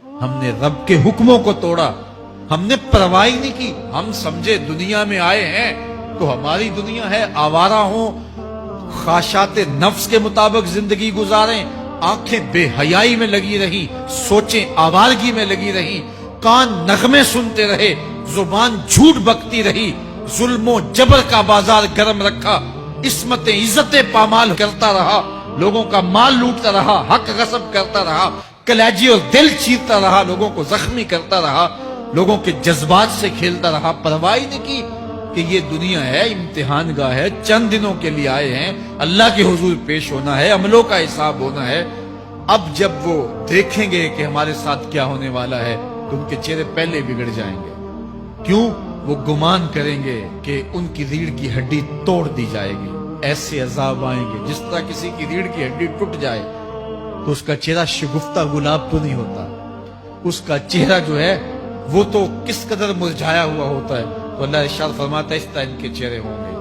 ہم نے رب کے حکموں کو توڑا, ہم نے پرواہ ہی نہیں کی. ہم سمجھے دنیا میں آئے ہیں تو ہماری دنیا ہے, آوارہ ہوں, خواہشات نفس کے مطابق زندگی گزاریں, آنکھیں بے حیائی میں لگی رہی, سوچیں آوارگی میں لگی رہی, کان نغمے سنتے رہے, زبان جھوٹ بکتی رہی, ظلم و جبر کا بازار گرم رکھا, عصمت عزت پامال کرتا رہا, لوگوں کا مال لوٹتا رہا, حق غصب کرتا رہا, کلیجی اور دل چیرتا رہا, لوگوں کو زخمی کرتا رہا, لوگوں کے جذبات سے کھیلتا رہا. پرواہ نہیں کی کہ یہ دنیا ہے, امتحان گاہ ہے, چند دنوں کے لیے آئے ہیں, اللہ کے حضور پیش ہونا ہے, عملوں کا حساب ہونا ہے. اب جب وہ دیکھیں گے کہ ہمارے ساتھ کیا ہونے والا ہے تو ان کے چہرے پہلے بگڑ جائیں گے. کیوں؟ وہ گمان کریں گے کہ ان کی ریڑھ کی ہڈی توڑ دی جائے گی. ایسے عذاب آئیں گے جس طرح کسی کی ریڑھ کی ہڈی ٹوٹ جائے تو اس کا چہرہ شگفتہ گلاب تو نہیں ہوتا, اس کا چہرہ جو ہے وہ تو کس قدر مرجھایا ہوا ہوتا ہے. تو اللہ ارشاد فرماتا ہے اس طرح ان کے چہرے ہوں گے.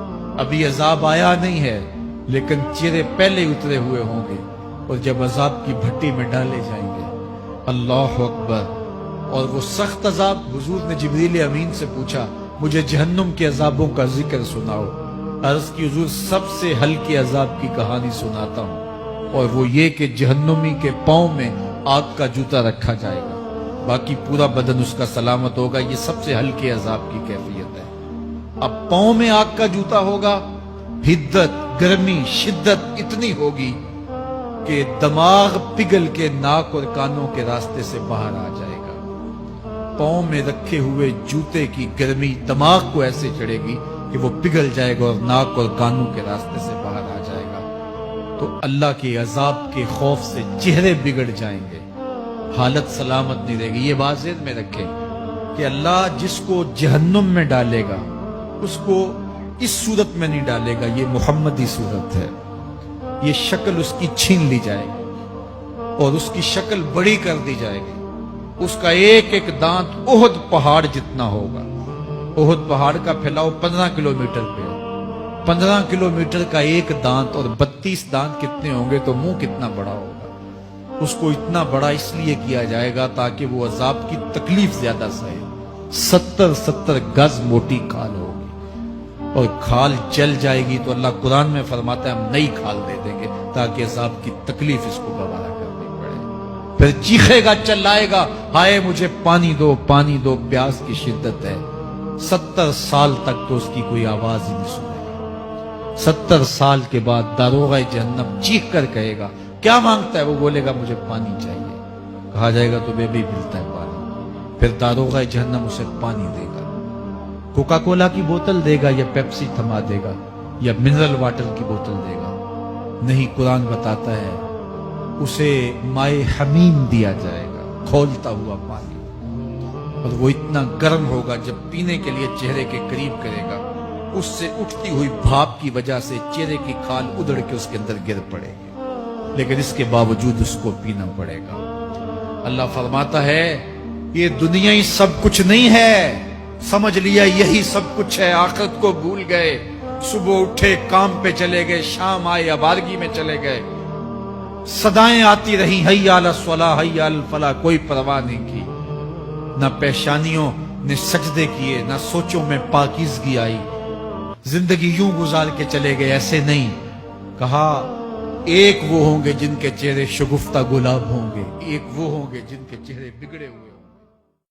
ابھی عذاب آیا نہیں ہے لیکن چہرے پہلے اترے ہوئے ہوں گے, اور جب عذاب کی بھٹی میں ڈالے جائیں گے, اللہ اکبر. اور وہ سخت عذاب, حضور نے جبریل امین سے پوچھا مجھے جہنم کے عذابوں کا ذکر سناؤ. عرض کی حضور سب سے ہلکے عذاب کی کہانی سناتا ہوں, اور وہ یہ کہ جہنمی کے پاؤں میں آگ کا جوتا رکھا جائے گا, باقی پورا بدن اس کا سلامت ہوگا. یہ سب سے ہلکے عذاب کی کیفیت ہے. اب پاؤں میں آگ کا جوتا ہوگا, حدت, گرمی, شدت اتنی ہوگی کہ دماغ پگھل کے ناک اور کانوں کے راستے سے باہر آ جائے گا. پاؤں میں رکھے ہوئے جوتے کی گرمی دماغ کو ایسے چڑھے گی کہ وہ پگھل جائے گا اور ناک اور کانوں کے راستے سے باہر آ جائے گا. تو اللہ کے عذاب کے خوف سے چہرے بگڑ جائیں گے, حالت سلامت نہیں رہے گی. یہ بات ذہن میں رکھیں کہ اللہ جس کو جہنم میں ڈالے گا اس کو اس صورت میں نہیں ڈالے گا, یہ محمدی صورت ہے. یہ شکل اس کی چھین لی جائے گی اور اس کی شکل بڑی کر دی جائے گی. اس کا ایک ایک دانت احد پہاڑ جتنا ہوگا. احد پہاڑ کا پھیلاؤ 15 کلومیٹر پہ, 15 کلومیٹر کا ایک دانت, اور 32 دانت کتنے ہوں گے تو منہ کتنا بڑا ہوگا. اس کو اتنا بڑا اس لیے کیا جائے گا تاکہ وہ عذاب کی تکلیف زیادہ سہے. 70 گز موٹی کھال ہوگی, اور کھال جل جائے گی تو اللہ قرآن میں فرماتا ہے ہم نئی کھال دے دیں گے تاکہ عذاب کی تکلیف اس کو گوارا کرنی پڑے. پھر چیخے گا, چلائے گا, ہائے مجھے پانی دو, پانی دو, پیاس کی شدت ہے. 70 سال تک تو اس کی کوئی آواز ہی نہیں سنے گا. 70 سال کے بعد داروغہ جہنم چیخ کر کہے گا کیا مانگتا ہے؟ وہ بولے گا مجھے پانی چاہیے. کہا جائے گا تمہیں بھی ملتا ہے پانی. پھر داروغہ جہنم اسے پانی دے گا. کوکا کولا کی بوتل دے گا یا پیپسی تھما دے گا یا منرل واٹر کی بوتل دے گا؟ نہیں, قرآن بتاتا ہے اسے مائے حمیم دیا جائے گا, کھولتا ہوا پانی. اور وہ اتنا گرم ہوگا جب پینے کے لیے چہرے کے قریب کرے گا, اس سے اٹھتی ہوئی بھاپ کی وجہ سے چہرے کی کھال ادھڑ کے اس کے اندر گر پڑے گی, لیکن اس کے باوجود اس کو پینا پڑے گا. اللہ فرماتا ہے یہ دنیا ہی سب کچھ نہیں ہے, سمجھ لیا یہی سب کچھ ہے, آخرت کو بھول گئے. صبح اٹھے کام پہ چلے گئے, شام آئے آبادگی میں چلے گئے, صدائیں آتی رہی حی علی الصلاۃ حی علی الفلاح, کوئی پرواہ نہیں کی. نہ پیشانیوں نے سجدے کیے, نہ سوچوں میں پاکیزگی آئی. زندگی یوں گزار کے چلے گئے. ایسے نہیں, کہا ایک وہ ہوں گے جن کے چہرے شگفتہ گلاب ہوں گے, ایک وہ ہوں گے جن کے چہرے بگڑے ہوئے.